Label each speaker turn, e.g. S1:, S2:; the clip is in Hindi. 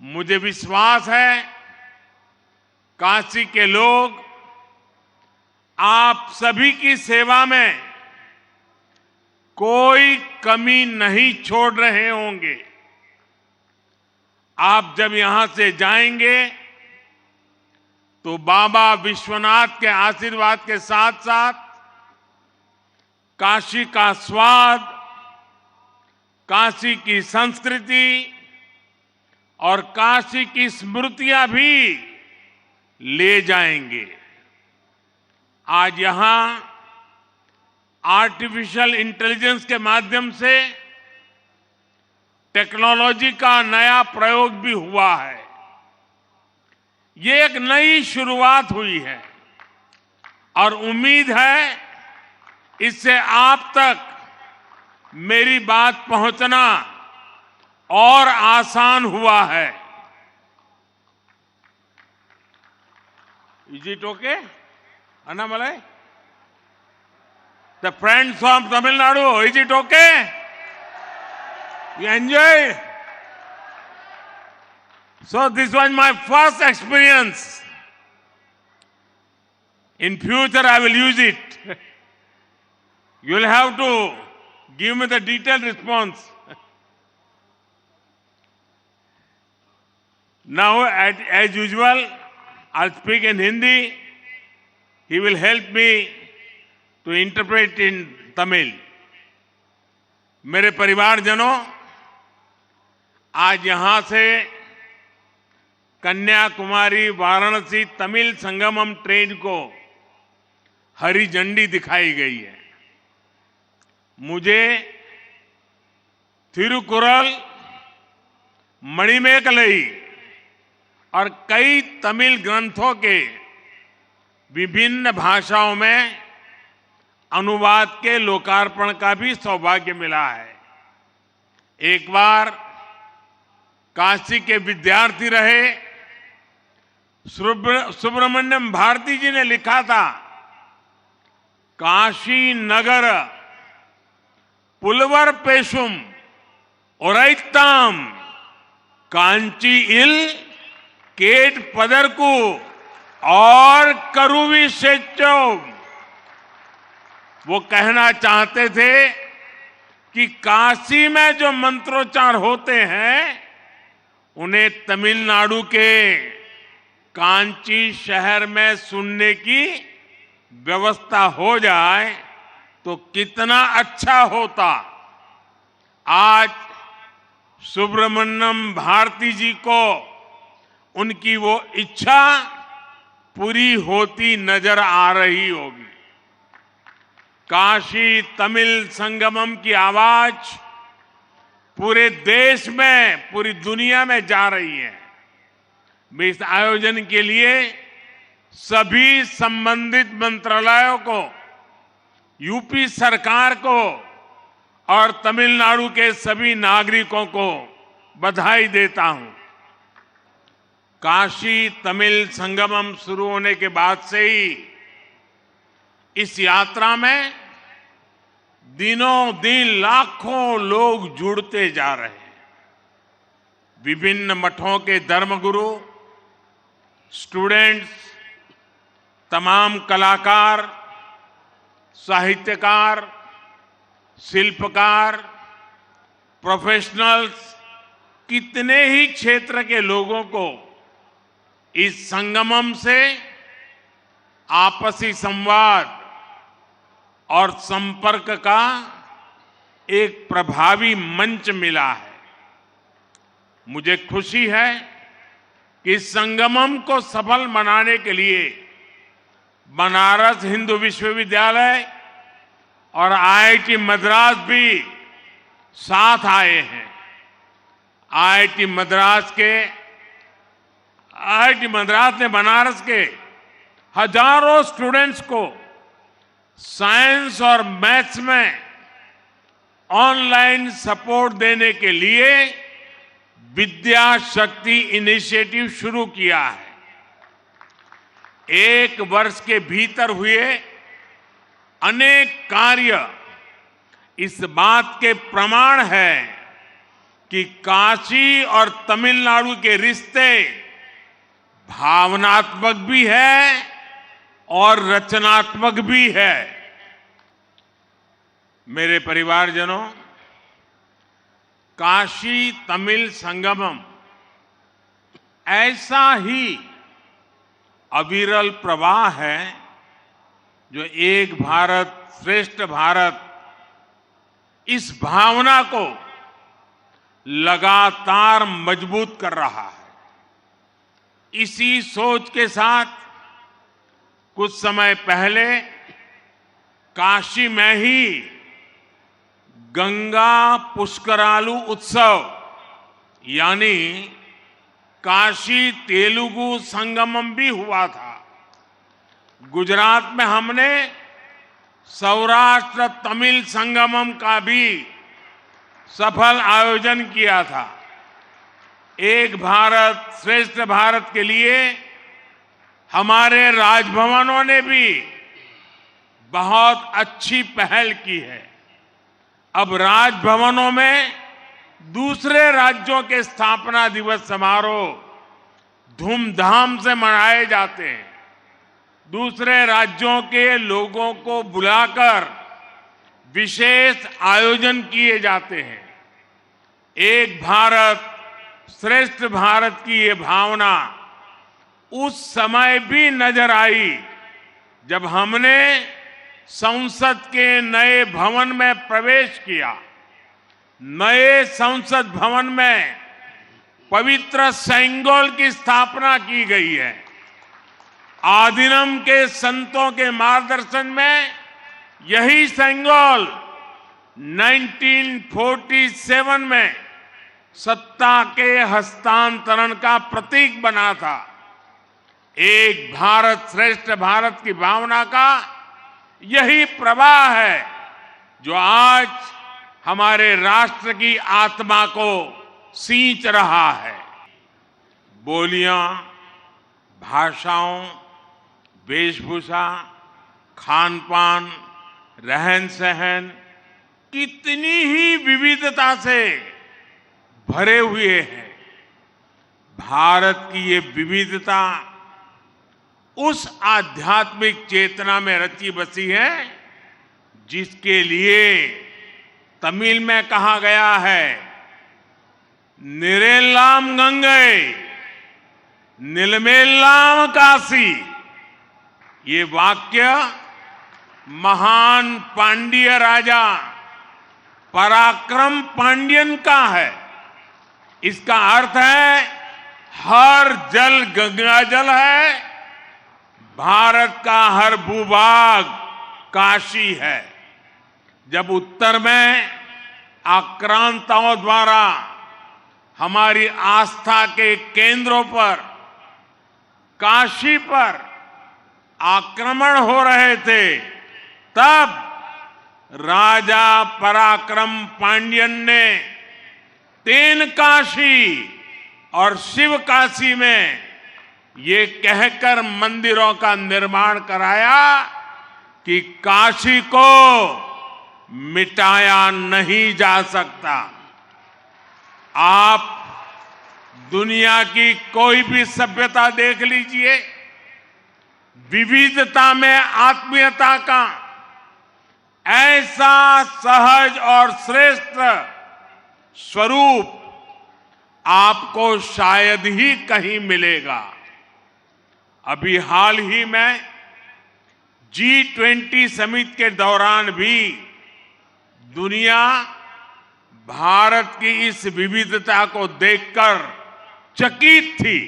S1: मुझे विश्वास है काशी के लोग आप सभी की सेवा में कोई कमी नहीं छोड़ रहे होंगे। आप जब यहां से जाएंगे तो बाबा विश्वनाथ के आशीर्वाद के साथ साथ काशी का स्वाद, काशी की संस्कृति और काशी की स्मृतियां भी ले जाएंगे। आज यहां आर्टिफिशियल इंटेलिजेंस के माध्यम से टेक्नोलॉजी का नया प्रयोग भी हुआ है। ये एक नई शुरुआत हुई है और उम्मीद है इससे आप तक मेरी बात पहुंचना और आसान हुआ है। Is it okay? Annamalai? The friends from Tamil Nadu, is it okay? You enjoy? So this was my first experience. In future I will use it. You will have to give me the detailed response. Now, as usual, I'll speak in Hindi. He will help me to interpret in Tamil. मेरे परिवारजनों, आज यहां से कन्याकुमारी वाराणसी तमिल संगमम ट्रेन को हरी झंडी दिखाई गई है। मुझे थिरुकुरल, मणिमेकलई और कई तमिल ग्रंथों के विभिन्न भाषाओं में अनुवाद के लोकार्पण का भी सौभाग्य मिला है। एक बार काशी के विद्यार्थी रहे सुब्रमण्यम भारती जी ने लिखा था, काशी नगर पुलवर पेशुम ओरैताम कांची इल केट पदरकू और करुवी सेचो। वो कहना चाहते थे कि काशी में जो मंत्रोच्चार होते हैं उन्हें तमिलनाडु के कांची शहर में सुनने की व्यवस्था हो जाए तो कितना अच्छा होता। आज सुब्रमण्यम भारती जी को उनकी वो इच्छा पूरी होती नजर आ रही होगी। काशी तमिल संगमम की आवाज पूरे देश में, पूरी दुनिया में जा रही है। मैं इस आयोजन के लिए सभी संबंधित मंत्रालयों को, यूपी सरकार को और तमिलनाडु के सभी नागरिकों को बधाई देता हूं। काशी तमिल संगमम शुरू होने के बाद से ही इस यात्रा में दिनों दिन लाखों लोग जुड़ते जा रहे हैं। विभिन्न मठों के धर्मगुरु, स्टूडेंट्स, तमाम कलाकार, साहित्यकार, शिल्पकार, प्रोफेशनल्स, कितने ही क्षेत्र के लोगों को इस संगमम से आपसी संवाद और संपर्क का एक प्रभावी मंच मिला है। मुझे खुशी है कि इस संगमम को सफल बनाने के लिए बनारस हिंदू विश्वविद्यालय और आईआईटी मद्रास भी साथ आए हैं। आईआईटी मद्रास ने बनारस के हजारों स्टूडेंट्स को साइंस और मैथ्स में ऑनलाइन सपोर्ट देने के लिए विद्या शक्ति इनिशिएटिव शुरू किया है। एक वर्ष के भीतर हुए अनेक कार्य इस बात के प्रमाण है कि काशी और तमिलनाडु के रिश्ते भावनात्मक भी है और रचनात्मक भी है। मेरे परिवारजनों, काशी तमिल संगमम ऐसा ही अविरल प्रवाह है जो एक भारत श्रेष्ठ भारत इस भावना को लगातार मजबूत कर रहा है। इसी सोच के साथ कुछ समय पहले काशी में ही गंगा पुष्करालु उत्सव यानी काशी तेलुगु संगमम भी हुआ था। गुजरात में हमने सौराष्ट्र तमिल संगमम का भी सफल आयोजन किया था। एक भारत श्रेष्ठ भारत के लिए हमारे राजभवनों ने भी बहुत अच्छी पहल की है। अब राजभवनों में दूसरे राज्यों के स्थापना दिवस समारोह धूमधाम से मनाए जाते हैं। दूसरे राज्यों के लोगों को बुलाकर विशेष आयोजन किए जाते हैं। एक भारत श्रेष्ठ भारत की ये भावना उस समय भी नजर आई जब हमने संसद के नए भवन में प्रवेश किया। नए संसद भवन में पवित्र सेंगोल की स्थापना की गई है। आदिनम के संतों के मार्गदर्शन में यही सेंगोल 1947 में सत्ता के हस्तांतरण का प्रतीक बना था। एक भारत श्रेष्ठ भारत की भावना का यही प्रवाह है जो आज हमारे राष्ट्र की आत्मा को सींच रहा है। बोलियां, भाषाओं, वेशभूषा, खान पान, रहन सहन कितनी ही विविधता से भरे हुए हैं। भारत की ये विविधता उस आध्यात्मिक चेतना में रची बसी है जिसके लिए तमिल में कहा गया है, निरेलाम गंगे निलमेलाम काशी। ये वाक्य महान पांड्य राजा पराक्रम पांड्यन का है। इसका अर्थ है हर जल गंगा जल है, भारत का हर भूभाग काशी है। जब उत्तर में आक्रांताओं द्वारा हमारी आस्था के केंद्रों पर काशी पर आक्रमण हो रहे थे, तब राजा पराक्रम पांड्यन ने तेनकाशी और शिवकाशी में ये कहकर मंदिरों का निर्माण कराया कि काशी को मिटाया नहीं जा सकता। आप दुनिया की कोई भी सभ्यता देख लीजिए, विविधता में आत्मीयता का ऐसा सहज और श्रेष्ठ स्वरूप आपको शायद ही कहीं मिलेगा। अभी हाल ही में G20 समिट के दौरान भी दुनिया भारत की इस विविधता को देखकर चकित थी।